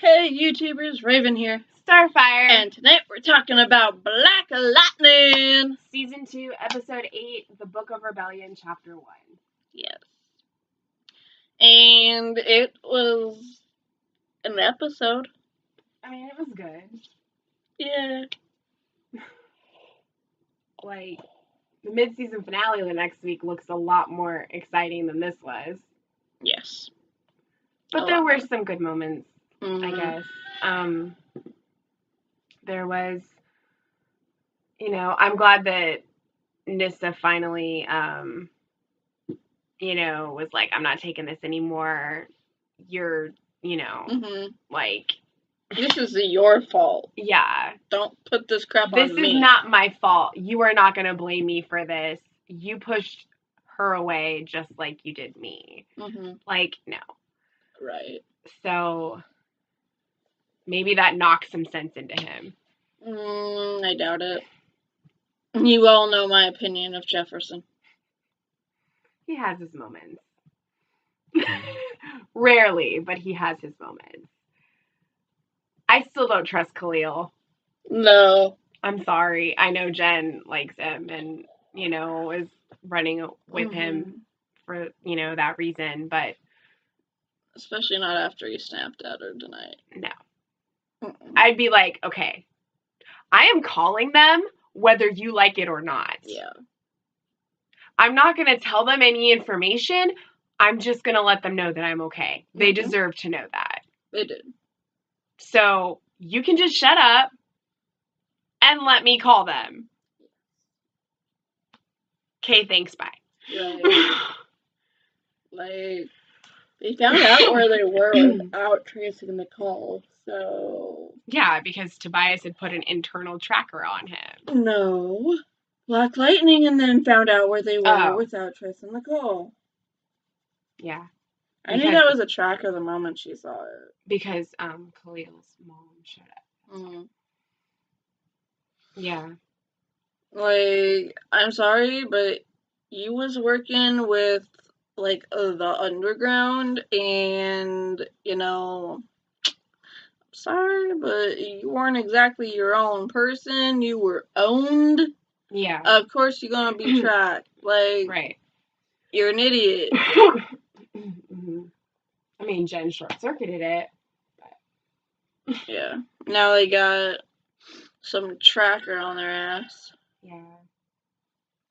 Hey YouTubers, Raven here. Starfire. And tonight we're talking about Black Lightning. Season 2, Episode 8, The Book of Rebellion, Chapter 1. Yes. And it was an episode. I mean, it was good. Yeah. Like, the mid-season finale the next week looks a lot more exciting than this was. Yes. But there were some good moments, I guess. There was, I'm glad that Nissa finally, was like, I'm not taking this anymore. You're, like... This is your fault. Yeah. Don't put this crap on me. This is not my fault. You are not going to blame me for this. You pushed her away just like you did me. Like, no. Right. So, maybe that knocked some sense into him. I doubt it. You all know my opinion of Jefferson. He has his moments. Rarely, but he has his moments. I still don't trust Khalil. No. I'm sorry. I know Jen likes him and, is running with him for, that reason, but... Especially not after he snapped at her tonight. No. I'd be like, okay, I am calling them whether you like it or not. Yeah. I'm not going to tell them any information. I'm just going to let them know that I'm okay. They deserve to know that. They did. So you can just shut up and let me call them. Okay, thanks, bye. Like, they found out where they were without tracing the call, so... Yeah, because Tobias had put an internal tracker on him. No. Black Lightning and then found out where they were without tracing the call. Yeah. I knew that was a tracker the moment she saw it. Because Khalil's mom showed up. Yeah. Like, I'm sorry, but you was working with, like, the underground, and, I'm sorry, but you weren't exactly your own person. You were owned. Yeah. Of course you're gonna be tracked. Like, right. You're an idiot. I mean, Jen short-circuited it. But... Yeah. Now they got some tracker on their ass. Yeah.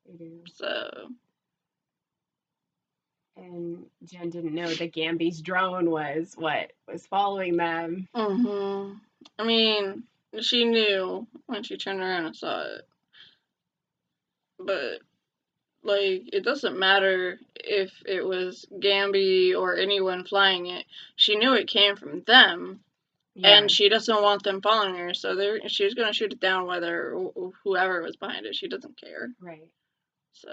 They do. So. And Jen didn't know that Gamby's drone was what was following them. I mean, she knew when she turned around and saw it. But, like, it doesn't matter if it was Gamby or anyone flying it. She knew it came from them. Yeah. And she doesn't want them following her, so she was going to shoot it down whether whoever was behind it. She doesn't care. Right. So,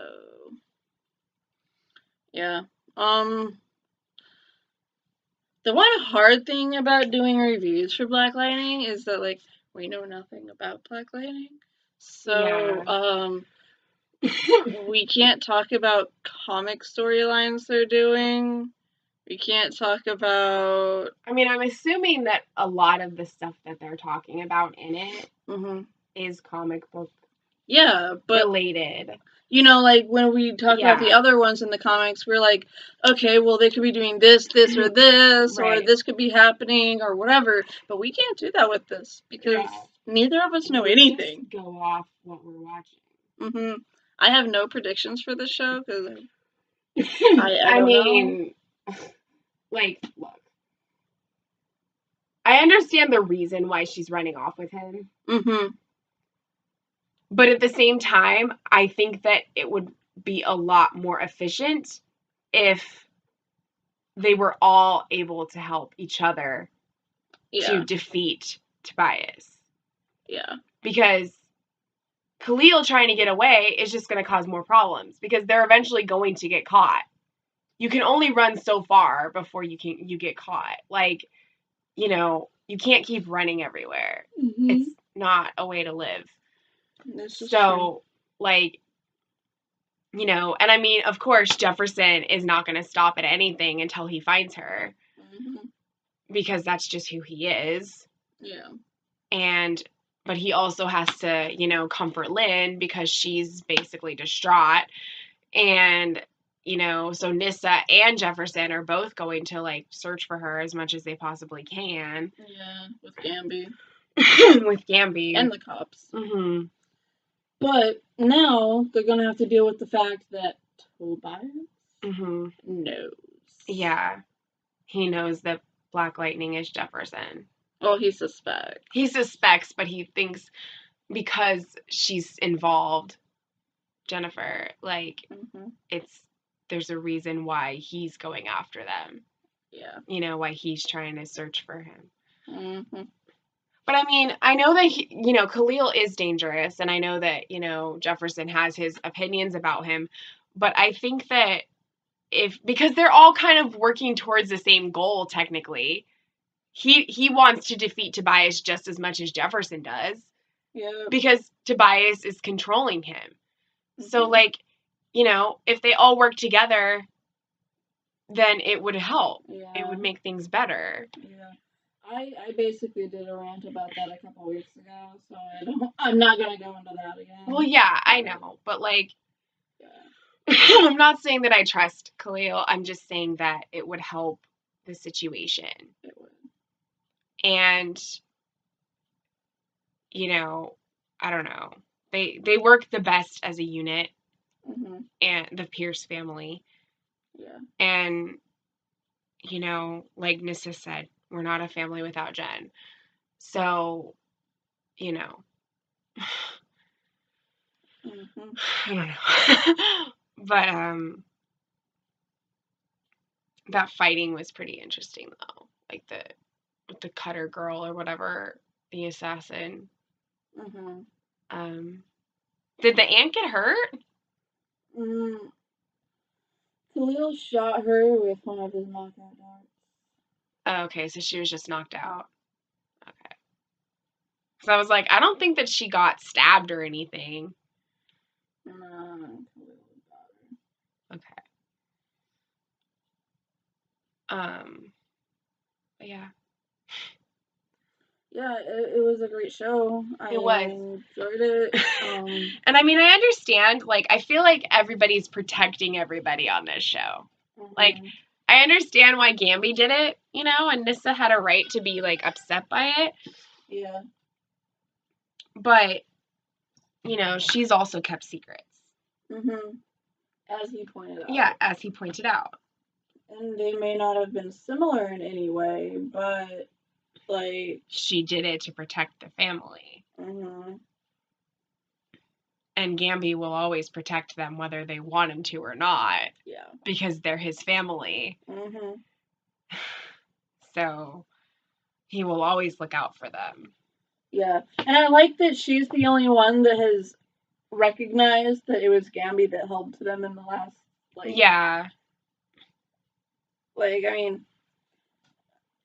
yeah. The one hard thing about doing reviews for Black Lightning is that, like, we know nothing about Black Lightning. So, we can't talk about comic storylines they're doing. We can't talk about... I mean, I'm assuming that a lot of the stuff that they're talking about in it is comic book related. Like, when we talk about the other ones in the comics, we're like, okay, well, they could be doing this, or this, or this could be happening, or whatever. But we can't do that with this, because neither of us know anything. Just go off what we're watching. I have no predictions for this show, because I mean, like, look. I understand the reason why she's running off with him. But at the same time, I think that it would be a lot more efficient if they were all able to help each other to defeat Tobias. Yeah. Because Khalil trying to get away is just going to cause more problems because they're eventually going to get caught. You can only run so far before you get caught. Like, you can't keep running everywhere. It's not a way to live. So, like, and I mean, of course, Jefferson is not going to stop at anything until he finds her. because that's just who he is. Yeah. But he also has to, you know, comfort Lynn because she's basically distraught. And, you know, so Nyssa and Jefferson are both going to, like, search for her as much as they possibly can. Yeah, with Gamby. With Gamby. And the cops. Mm-hmm. But now they're going to have to deal with the fact that Tobias knows. Yeah. He knows that Black Lightning is Jefferson. Well, he suspects. He suspects, but he thinks because she's involved, Jennifer, like, there's a reason why he's going after them. Yeah. You know, why he's trying to search for him. Mm-hmm. But I mean, I know that, you know, Khalil is dangerous, and I know that, you know, Jefferson has his opinions about him, but I think that because they're all kind of working towards the same goal, technically, he wants to defeat Tobias just as much as Jefferson does. Yeah. Because Tobias is controlling him. Mm-hmm. So, like, you know, if they all work together, then it would help. Yeah. It would make things better. Yeah. I basically did a rant about that a couple weeks ago, so I'm not going to go into that again. Well, yeah, I know, but, like, I'm not saying that I trust Khalil. I'm just saying that it would help the situation. It would. And, you know, I don't know. They work the best as a unit. And the Pierce family. Yeah. And, you know, like Nyssa said, we're not a family without Jen. So, you know. I don't know. But, that fighting was pretty interesting, though. Like, with the Cutter girl or whatever, the assassin. Did the ant get hurt? Khalil shot her with one of his knockout darts. Oh, okay, so she was just knocked out. Okay. So I was like, I don't think that she got stabbed or anything. No. Okay. But yeah. Yeah, it was a great show. It was. Enjoyed it. And I mean, I understand. Like, I feel like everybody's protecting everybody on this show. Like, I understand why Gamby did it, you know, and Nyssa had a right to be, like, upset by it. Yeah. But, you know, she's also kept secrets. As he pointed out. Yeah, as he pointed out. And they may not have been similar in any way, but, like... She did it to protect the family. And Gamby will always protect them whether they want him to or not. Yeah. Because they're his family. So, he will always look out for them. Yeah. And I like that she's the only one that has recognized that it was Gamby that helped them in the last, like... Yeah. Like, I mean...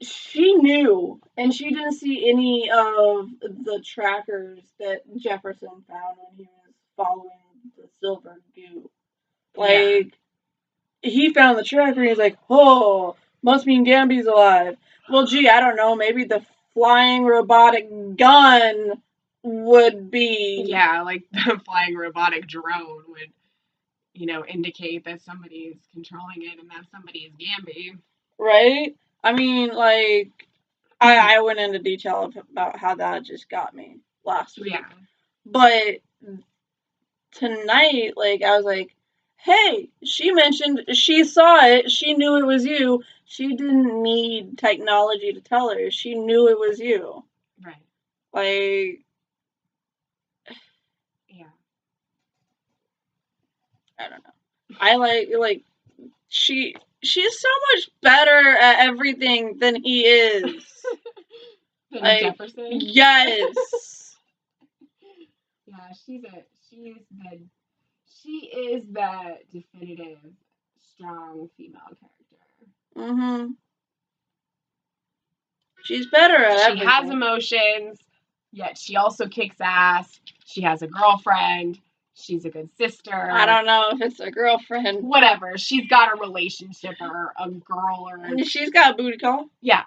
She knew, and she didn't see any of the trackers that Jefferson found when he was following the silver goo. Like, he found the tracker and he's like, oh, must mean Gamby's alive. Well, gee, I don't know, maybe the flying robotic gun would be... Yeah, like the flying robotic drone would, you know, indicate that somebody is controlling it and that somebody is Gamby. Right? I mean, like, I went into detail about how that just got me last week. Yeah. But tonight, like, I was like, hey, she mentioned she saw it. She knew it was you. She didn't need technology to tell her. She knew it was you. Right. Like... Yeah. I don't know. I like, she's so much better at everything than he is. Than Jefferson? Yes. Yeah, she is the definitive strong female character. She's better at everything. She has emotions, yet she also kicks ass. She has a girlfriend. She's a good sister. I don't know if it's a girlfriend. Whatever. She's got a relationship or a girl or... She's got a booty call. Yeah.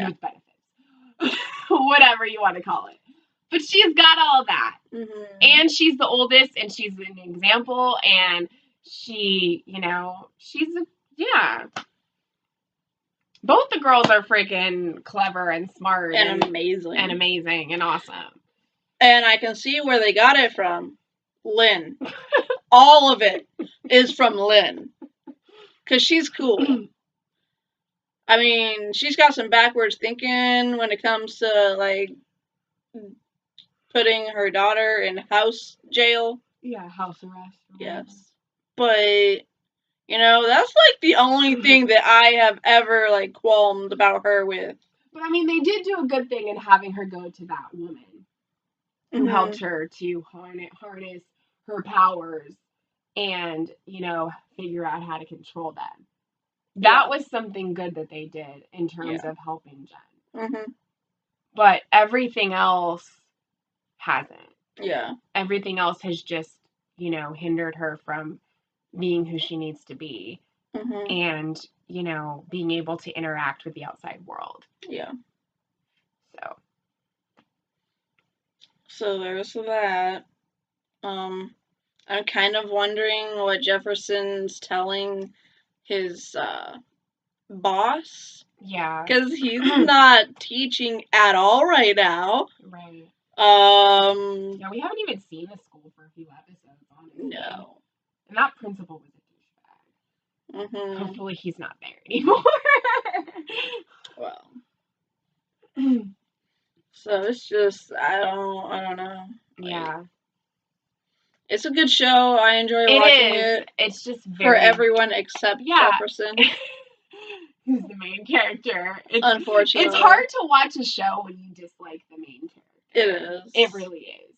friend with benefits. Whatever you want to call it. But she's got all that. Mm-hmm. And she's the oldest, and she's an example, and she, yeah. Both the girls are freaking clever and smart. And amazing. And amazing and awesome. And I can see where they got it from. Lynn. All of it is from Lynn. Because she's cool. I mean, she's got some backwards thinking when it comes to, like, putting her daughter in house jail. Yeah, house arrest. Yes. But, you know, that's, like, the only thing that I have ever, like, qualmed about her with. But, I mean, they did do a good thing in having her go to that woman who helped her to harness her powers and, you know, figure out how to control them. That was something good that they did in terms of helping Jen. Mm-hmm. But everything else hasn't. Yeah. Everything else has just, you know, hindered her from being who she needs to be. Mm-hmm. And, you know, being able to interact with the outside world. Yeah. So there's that. I'm kind of wondering what Jefferson's telling his boss. Yeah. Because he's not teaching at all right now. Right. Yeah, we haven't even seen the school for a few episodes, honestly. No. And that principal was a douchebag. Mm-hmm. Hopefully he's not there anymore. Well. So it's just, I don't know. Yeah. It's a good show. I enjoy watching it. It's just for everyone except Jefferson. Who's the main character. Unfortunately. It's hard to watch a show when you dislike the main character. It is. It really is.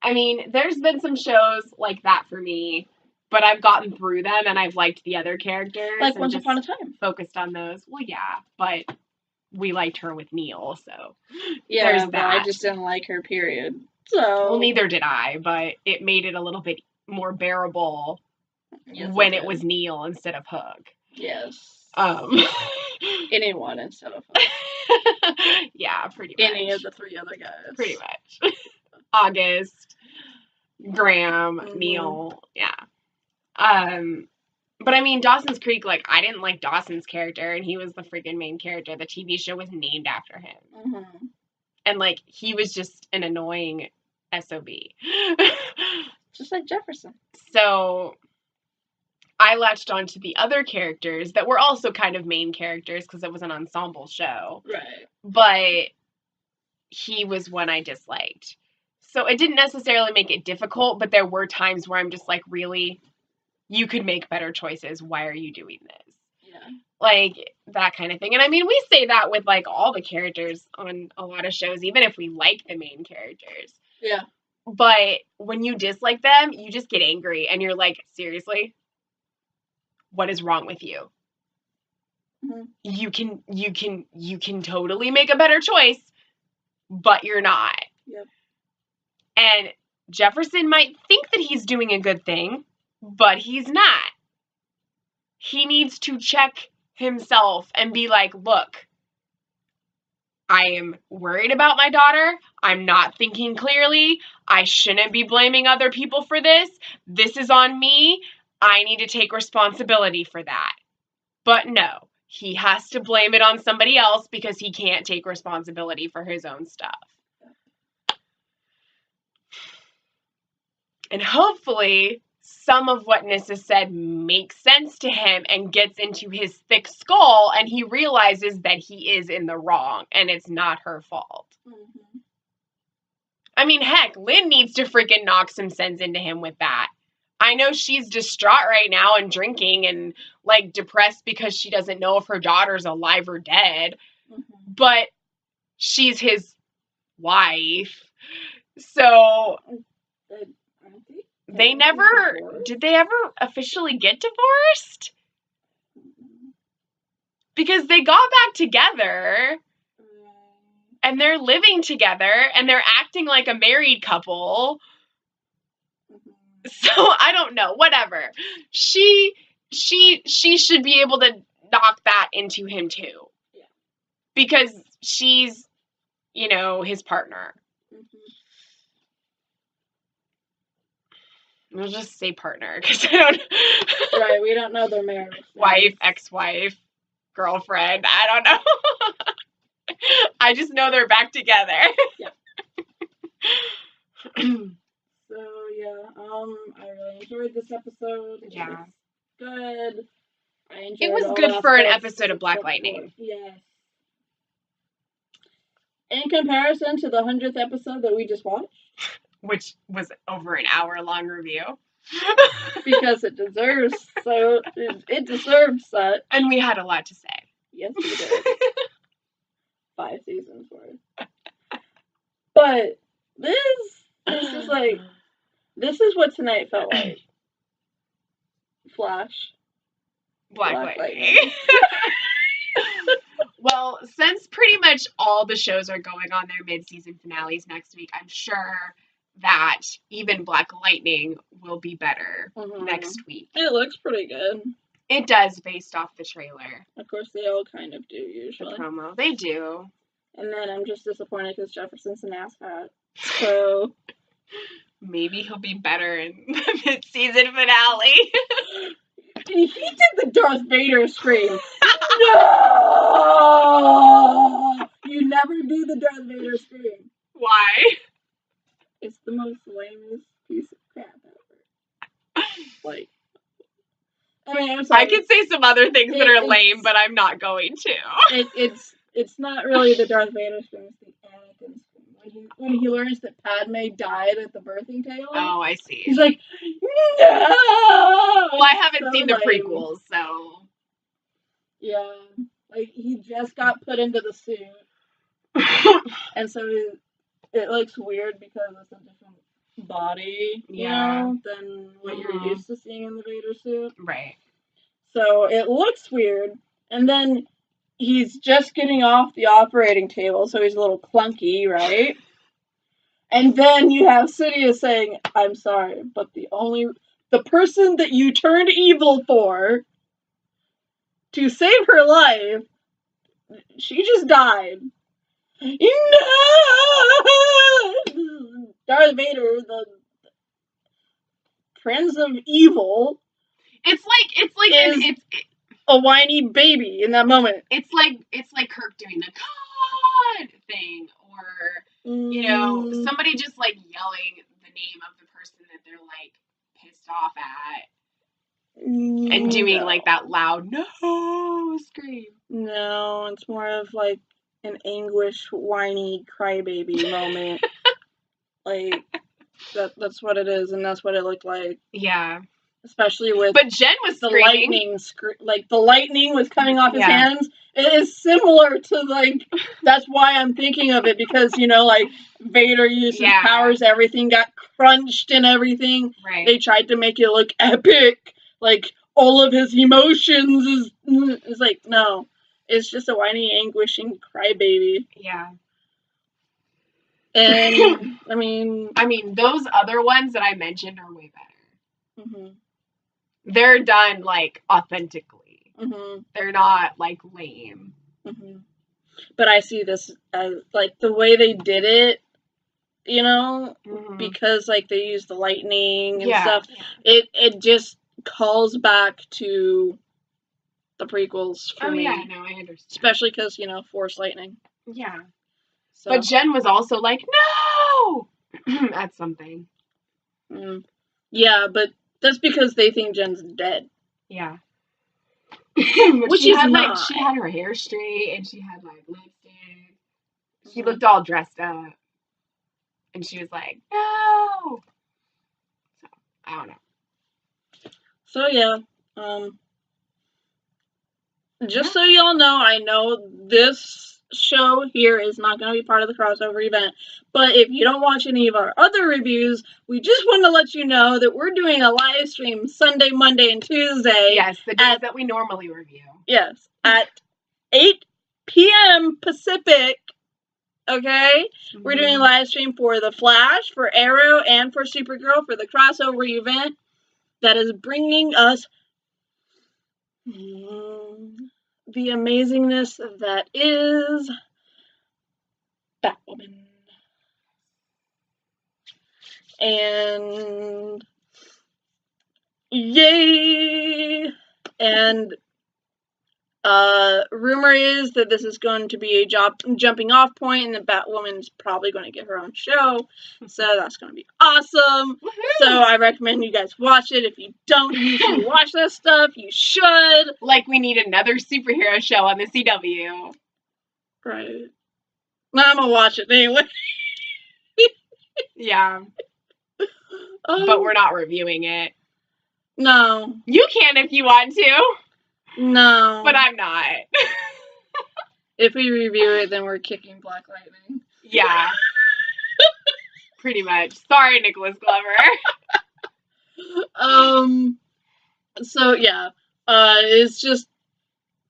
I mean, there's been some shows like that for me, but I've gotten through them and I've liked the other characters. Like Once Upon a Time. Focused on those. Well, yeah, but we liked her with Neil, so yeah, there's but that. I just didn't like her, period. So. Well, neither did I, but it made it a little bit more bearable when it was Neil instead of Hook. Yes. Anyone instead of Hook. Yeah, pretty much. Any of the three other guys. Pretty much. August, Graham, Neil, yeah. But I mean, Dawson's Creek, like, I didn't like Dawson's character, and he was the freaking main character. The TV show was named after him. Mm-hmm. And, like, he was just an annoying SOB. Just like Jefferson. So I latched on to the other characters that were also kind of main characters because it was an ensemble show. Right. But he was one I disliked. So it didn't necessarily make it difficult, but there were times where I'm just like, really? You could make better choices. Why are you doing this? Yeah. Like, that kind of thing. And I mean, we say that with, like, all the characters on a lot of shows, even if we like the main characters. Yeah. But when you dislike them, you just get angry and you're like, seriously? What is wrong with you? Mm-hmm. You can totally make a better choice, but you're not. Yep. And Jefferson might think that he's doing a good thing, but he's not. He needs to check himself and be like, look, I am worried about my daughter. I'm not thinking clearly. I shouldn't be blaming other people for this. This is on me. I need to take responsibility for that. But no, he has to blame it on somebody else because he can't take responsibility for his own stuff. And hopefully some of what Nissa said makes sense to him and gets into his thick skull and he realizes that he is in the wrong and it's not her fault. Mm-hmm. I mean, heck, Lynn needs to freaking knock some sense into him with that. I know she's distraught right now and drinking and, like, depressed because she doesn't know if her daughter's alive or dead. Mm-hmm. But she's his wife. So they never, did they ever officially get divorced? Because they got back together and they're living together and they're acting like a married couple. So I don't know, whatever. She should be able to knock that into him too. Yeah. because she's, you know, his partner. We'll just say partner because I don't. Right, we don't know their marriage. Wife, ex-wife, girlfriend. I don't know. I just know they're back together. Yeah. So yeah, I really enjoyed this episode. Yeah. It was good. I enjoyed It was all good for an aspects episode of Black except Lightning. Yes. In comparison to the 100th episode that we just watched, which was over an hour-long review. because it deserves it deserves that. And we had a lot to say. Yes, we did. 5 seasons worth. But this is like, this is what tonight felt like. Flash. Black Lightning. Well, since pretty much all the shows are going on their mid-season finales next week, I'm sure that even Black Lightning will be better next week. It looks pretty good. It does, based off the trailer. Of course, they all kind of do, usually. The promo. They do. And then I'm just disappointed because Jefferson's an asshat. So... maybe he'll be better in the mid-season finale. He did the Darth Vader scream. No! You never do the Darth Vader scream. Why? It's the most lamest piece of crap ever. Like, I mean, I'm sorry. I could say some other things that are lame, but I'm not going to. It's not really the Darth Vader scream. It's the Anakin scream. When he learns that Padme died at the birthing table. Oh, I see. He's like, no! Well, I haven't seen the prequels, so... Yeah. Like, he just got put into the suit. And so it looks weird because it's a different body, you know, than what you're used to seeing in the Vader suit. Right. So it looks weird. And then he's just getting off the operating table, so he's a little clunky, right? And then you have Sidious saying, I'm sorry, but the person that you turned evil for to save her life, she just died. No! Darth Vader, the Prince of Evil. It's like it's a whiny baby in that moment. It's like Kirk doing the God thing, or you know, somebody just like yelling the name of the person that they're like pissed off at. And doing like that loud no scream. No, it's more of like an anguish, whiny crybaby moment. Like that's what it is, and that's what it looked like. Yeah. Especially with but Jen was the screaming. lightning, the lightning was coming off his hands. It is similar to like that's why I'm thinking of it, because you know, like Vader used his powers, everything got crunched and everything. Right. They tried to make it look epic, like all of his emotions is like no, it's just a whiny, anguishing crybaby. Yeah. And I mean, those other ones that I mentioned are way better. Mm-hmm. They're done like authentically. Mm-hmm. They're not like lame. Mm-hmm. But I see this as like the way they did it, you know, because like they used the lightning and stuff. Yeah. It just calls back to the prequels for me. Yeah, no, I understand. Especially because, you know, Force lightning. Yeah. So. But Jen was also like, no! At something. Yeah, but that's because they think Jen's dead. Yeah. Which she is had, not. Like, she had her hair straight, and she had, like, lipstick. She looked all dressed up. And she was like, no! So, I don't know. So, yeah. Just so y'all know, I know this show here is not going to be part of the crossover event, but if you don't watch any of our other reviews, we just want to let you know that we're doing a live stream Sunday, Monday, and Tuesday. Yes, the days that we normally review. Yes, at 8 p.m. Pacific, okay? Mm-hmm. We're doing a live stream for The Flash, for Arrow, and for Supergirl for the crossover event that is bringing us the amazingness that is Batwoman. And yay! And rumor is that this is going to be a jumping off point, and the Batwoman's probably going to get her own show. So that's going to be awesome. Woohoo! So I recommend you guys watch it. If you don't usually watch that stuff, you should. Like we need another superhero show on the CW. Right. I'm going to watch it anyway. Yeah. But we're not reviewing it. No. You can if you want to. No. But I'm not. If we review it, then we're kicking Black Lightning. Yeah. Pretty much. Sorry, Nicholas Glover. So yeah. It's just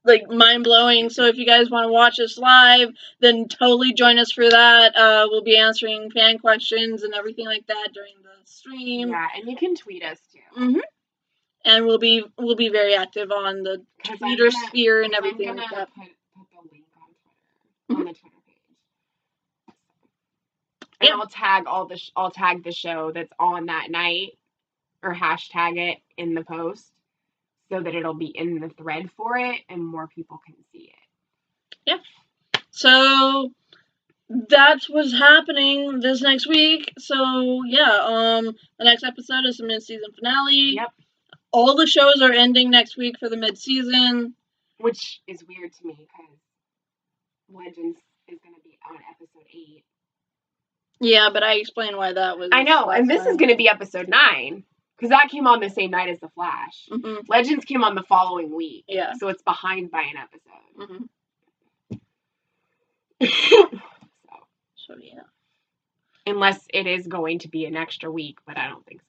like mind-blowing. So if you guys want to watch us live, then totally join us for that. We'll be answering fan questions and everything like that during the stream. Yeah, and you can tweet us too. Mm-hmm. And we'll be very active on the Twitter sphere and everything like that. Put the link on Twitter, on the Twitter page. And yep. I'll tag the show that's on that night, or hashtag it in the post, so that it'll be in the thread for it and more people can see it. Yeah. So that's what's happening this next week. So yeah, the next episode is the mid-season finale. Yep. All the shows are ending next week for the mid-season. Which is weird to me because Legends is going to be on episode 8. Yeah, but I explained why that was. I know, and this is going to be episode 9. Because that came on the same night as The Flash. Mm-hmm. Legends came on the following week. Yeah. So it's behind by an episode. Mm-hmm. So, yeah. Unless it is going to be an extra week, but I don't think so.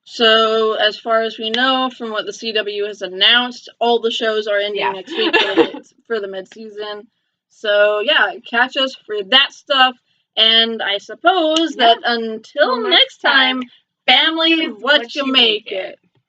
So, as far as we know, from what the CW has announced, all the shows are ending next week for the mid-season. So, yeah, catch us for that stuff. And I suppose that until next time, family, what you make it.